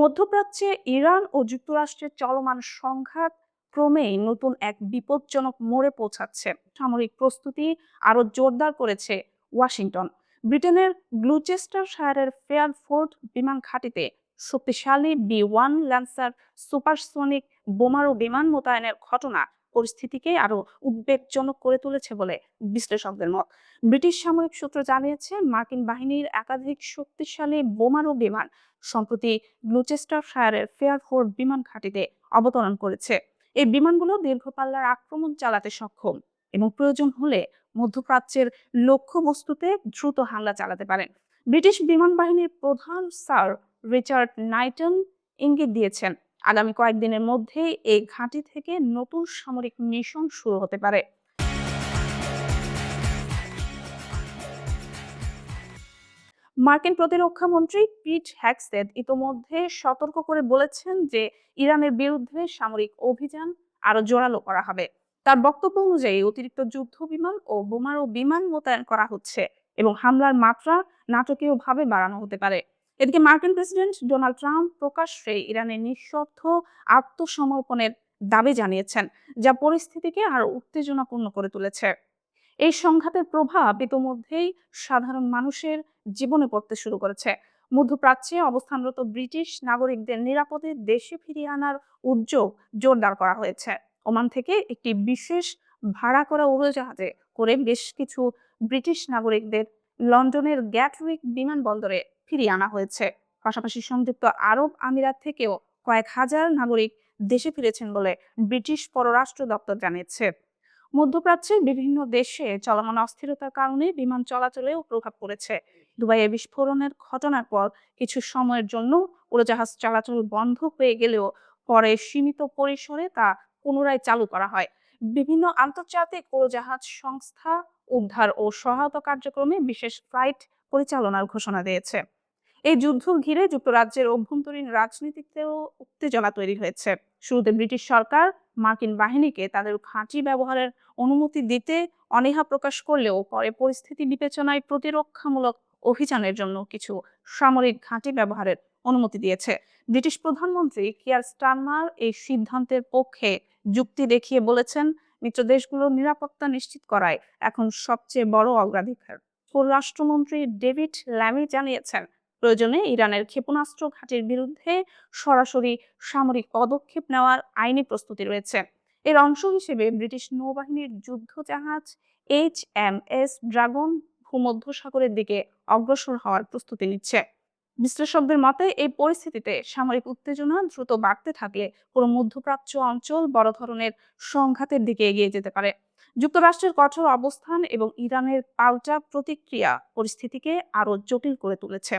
মধ্যপ্রাচ্যে ইরান ও যুক্তরাষ্ট্রের চলমান সংঘাত ক্রমেই নতুন এক বিপজ্জনক মোড়ে পৌঁছাচ্ছে। সামরিক প্রস্তুতি আরো জোরদার করেছে ওয়াশিংটন। ব্রিটেনের গ্লুচেস্টারশায়ারের ফেয়ারফোর্ড বিমান ঘাঁটিতে শক্তিশালী B-1 ল্যান্সার সুপারসনিক বোমারু বিমান মোতায়েনের ঘটনা পরিস্থিতিকে আরো উদ্বেগজনক করে তুলেছে বলে বিশ্লেষকদের মত। ব্রিটিশ সামরিক সূত্র জানিয়েছে, মার্কিন বাহিনীর একাধিক শক্তিশালী বোমারু বিমান সম্প্রতি গ্লুচেস্টারশায়ারের ফেয়ারফোর্ড বিমান ঘাঁটিতে অবতরণ করেছে। এই বিমানগুলো দীর্ঘপাল্লার আক্রমণ চালাতে সক্ষম এবং প্রয়োজন হলে মধ্যপ্রাচ্যের লক্ষ্যবস্তুতে দ্রুত হামলা চালাতে পারেন। ব্রিটিশ বিমান বাহিনীর প্রধান স্যার রিচার্ড নাইটন ইঙ্গিত দিয়েছেন, আগামী কয়েকদিনের মধ্যেই এই ঘাঁটি থেকে নতুন সামরিক মিশন শুরু হতে পারে। মার্কিন প্রতিরক্ষা মন্ত্রী পিট হ্যাগসেট ইতোমধ্যে সতর্ক করে বলেছেন যে ইরানের বিরুদ্ধে সামরিক অভিযান আরো জোরালো করা হবে। তার বক্তব্য অনুযায়ী অতিরিক্ত যুদ্ধ বিমান ও বোমারু বিমান মোতায়েন করা হচ্ছে এবং হামলার মাত্রা নাটকীয়ভাবে বাড়ানো হতে পারে। এদিকে মার্কিন প্রেসিডেন্ট ডোনাল্ড ট্রাম্প প্রকাশ্যে ইরানের নিঃশর্ত আত্মসমর্পণের দাবি জানিয়েছেন, যা পরিস্থিতিকে আরো উত্তেজনাপূর্ণ করে তুলেছে। এই সংঘাতের প্রভাব ইতোমধ্যেই সাধারণ মানুষের জীবনে পড়তে শুরু করেছে। মধ্যপ্রাচ্যে অবস্থানরত ব্রিটিশ নাগরিকদের নিরাপদে দেশে ফিরিয়ে আনার উদ্যোগ জোরদার করা হয়েছে। ওমান থেকে একটি বিশেষ ভাড়া করা উড়োজাহাজে করে বেশ কিছু ব্রিটিশ নাগরিকদের লন্ডনের গ্যাটউইক বিমানবন্দরে ফিরিয়ে আনা হয়েছে। পাশাপাশি সংযুক্ত আরব আমিরাত থেকেও কয়েক হাজার নাগরিক দেশে ফিরেছেন বলে ব্রিটিশ পররাষ্ট্র দপ্তর জানিয়েছে। মধ্যপ্রাচ্যের বিভিন্ন দেশে চলমান অস্থিরতার কারণে বিমান চলাচলেও প্রভাব পড়েছে। দুবাইয়ে বিস্ফোরণের ঘটনার পর কিছু সময়ের জন্য উড়োজাহাজ চলাচল বন্ধ হয়ে গেলেও পরে সীমিত পরিসরে তা পুনরায় চালু করা হয়। বিভিন্ন আন্তর্জাতিক উড়োজাহাজ সংস্থা উদ্ধার ও সহায়তা কার্যক্রমে বিশেষ ফ্লাইট পরিচালনার ঘোষণা দিয়েছে। এই যুদ্ধ ঘিরে যুক্তরাজ্যের অভ্যন্তরীণ রাজনীতিতেও উত্তেজনা তৈরি হয়েছে। শুরুতে ব্রিটিশ সরকার মার্কিন বাহিনীকে তাদের ঘাঁটি ব্যবহারের অনুমতি দিতে অনীহা প্রকাশ করলেও পরে পরিস্থিতি বিবেচনায় প্রতিরক্ষামূলক অভিযানের জন্য কিছু সামরিক ঘাঁটি ব্যবহারের অনুমতি দিয়েছে। ব্রিটিশ প্রধানমন্ত্রী কিয়ার স্টারমার এই সিদ্ধান্তের পক্ষে যুক্তি দেখিয়ে বলেছেন, মিত্র দেশগুলোর নিরাপত্তা নিশ্চিত করাই এখন সবচেয়ে বড় অগ্রাধিকার। পররাষ্ট্রমন্ত্রী ডেভিড ল্যামি জানিয়েছেন, প্রয়োজনে ইরানের ক্ষেপণাস্ত্র ঘাঁটির বিরুদ্ধে সরাসরি সামরিক পদক্ষেপ নেওয়ার আইনি প্রস্তুতি রয়েছে। এর অংশ হিসেবে ব্রিটিশ নৌবাহিনীর যুদ্ধজাহাজ HMS ড্রাগন ভূমধ্যসাগরের দিকে অগ্রসর হওয়ার প্রস্তুতি নিচ্ছে। বিশ্লেষকদের মতে এই পরিস্থিতিতে সামরিক উত্তেজনা দ্রুত বাড়তে থাকলে পুরো মধ্যপ্রাচ্য অঞ্চল বড় ধরনের সংঘাতের দিকে এগিয়ে যেতে পারে। যুক্তরাষ্ট্রের কঠোর অবস্থান এবং ইরানের পাল্টা প্রতিক্রিয়া পরিস্থিতিকে আরো জটিল করে তুলেছে।